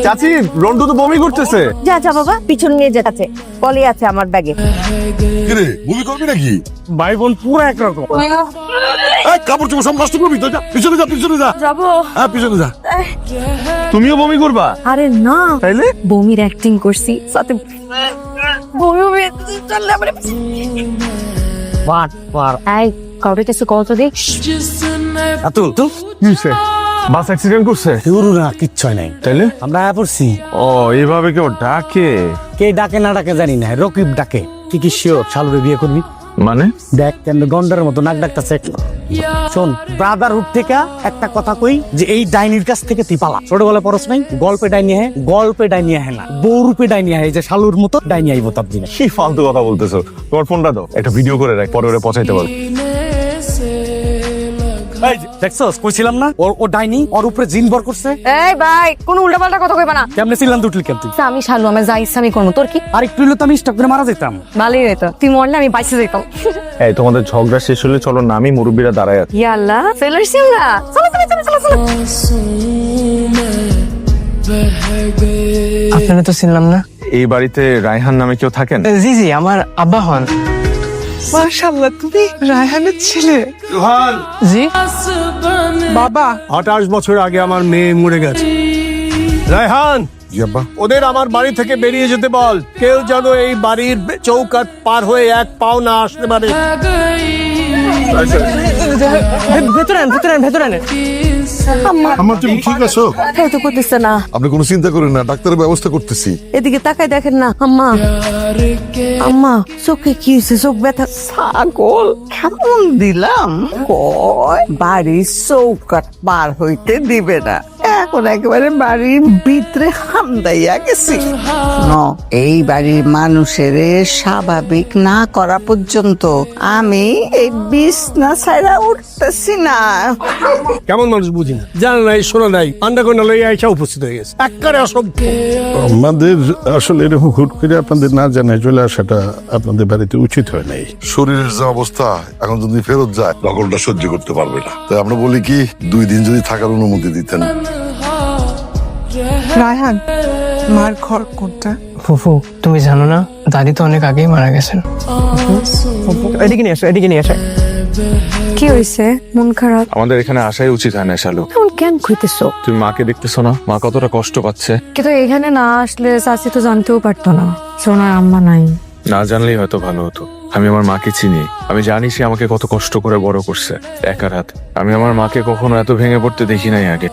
চাচি রন্টু তো বমি করতেছে। যা যা বাবা, পিছন নিয়ে যাচ্ছে, কলি আছে আমার ব্যাগে। কিরে বমি করবি নাকি? ভাই বোন পুরো একরকম। কাপড় চোপড় সব নষ্ট করবি তো, যা পিছনে যা, পিছনে যা। যাবো। হ্যাঁ পিছনে যা। তুমিও বমি করবা? আরে না, তাইলে বমির অ্যাক্টিং করছি, সাথে বমি বমি চললে আমার এই কাউরে কিছু কল তো দেখ। আতুল তো কি হইছে? বাস অ্যাক্সিডেন্ট করছে? শুরু না, কিচ্ছু হয় নাই। তাইলে আমরা আয়া পড়ছি। ও এইভাবে কেউ ডাকে? কে ডাকে না ডাকে জানি না, রকিব ডাকে। কি শিওর শালুরে বিয়ে করবি? মানে দেখ কেন গন্ডারের মতো নাক ডাকতেছে। শোন, ব্রাদারহুড থেকে একটা কথা কই, যে এই ডাইনির কাছ থেকে তুই পালা। ছোটবেলায় পড়ছ নাই, গল্পে ডাইনি হ্যাঁ, গল্পে ডাইনি হ্যাঁ না, বউরূপে ডাইনি হ্যাঁ। এই যে শালুর মতো ডাইনি আইব তার দিনে। কি ফালতু কথা বলতেছো? তোমার ফোনটা দাও, একটা ভিডিও করে রাখ, পরে ওরে পৌঁছাইতে পারবো। এই যে, দেখছস কইছিলাম না, ও ডাইনি, ওর উপরে জিন ভর করছে। এই ভাই, কোন উল্টাপাল্টা কথা কইবা না। কেমনে ছিলাম দুটলি কেন তুই? আমি শালু, আমি যা ইচ্ছা আমি করবো, তোর কি? আর একটু হইলে তো আমি স্টক করে মারা যেতাম। ভালোই হইতো, তুই মরলে আমি বাইসে যেতাম। এই তোমাদের ঝগড়া শেষ হলে চলো না, আমি মুরব্বীরা দাঁড়ায় আছি। ইয়া আল্লাহ, ফেলারছি আমরা। চলো চলো চলো চলো চলো। আপনারা তো চিনলাম না। এই বাড়িতে রায়হান নামে কেউ থাকেন? জি জি, আমার আব্বা হন। মাশাআল্লাহ, তুমি রায়হানের ছেলে? রোহান, জি বাবা। 28 বছর আগে আমার মেয়ে মরে গেছে। রায়হান, ওদের আমার বাড়ি থেকে বেরিয়ে যেতে বল। কেউ যেন এই বাড়ির চৌকাঠ পার হয়ে এক পাও না আসতে পারে। ভেতরে আন, ভেতরে আন, ভেতরে আন। আমার তুমি ঠিক আছো? তাই তো করতেছে না। আপনি কোনো চিন্তা করেন না, ডাক্তারের ব্যবস্থা করতেছি। এদিকে তাকাই দেখেন না। আম্মা, আম্মা চোখে কি হয়েছে? চোখ ব্যথা। ছাগল কেমন দিলাম, কয় বাড়ির চৌকাট পার হইতে দিবে না, এখন একেবারে বাড়ির ভিতরে হামদাইয়া গেছি। এই বাড়ির মানুষের স্বাভাবিক না করা পর্যন্ত আমি এই বিছনা ছাইরা উঠতেছি না। কেমন মানুষ বুঝি না, জানা নাই শোনা নাই, আন্ডারগ্রাউন্ড লইয়া আইসা উপস্থিত হয়ে গেছে। একবারে অসভ্য। আমাদের আসলে এরকম হুট করে আপনাদের না জানায় চলে আসাটা আপনাদের বাড়িতে উচিত হয় নাই। শরীরের যে অবস্থা, এখন যদি ফেরত যায় নকলটা সহ্য করতে পারবে না। তাই আমরা বলি কি, 2 দিন যদি থাকার অনুমতি দিতেন। রায়হান, মার ঘর কোনটা? ফুফু, তুমি জানো না, দাদি তো অনেক আগেই মারা গেছেন। এদিকে নিয়ে আসো, এদিকে নিয়ে আসো। কি হয়েছে? মন খারাপ? আমাদের এখানে আসাই উচিত হয় না শালু। এখন কেন খুঁজতেছো? তুমি মাকে দেখতেছো না, মা কতটা কষ্ট পাচ্ছে। কিন্তু এখানে না আসলে চাচি তো জানতেও পারতো না সোনার আম্মা নাই। না জানলেই হয়তো ভালো হতো। আমি আমার মাকে চিনি, আমি জানি সে আমাকে কত কষ্ট করে বড় করছে একার হাত। আমি আমার মাকে কখনো এত ভেঙে পড়তে দেখি নাই আগে।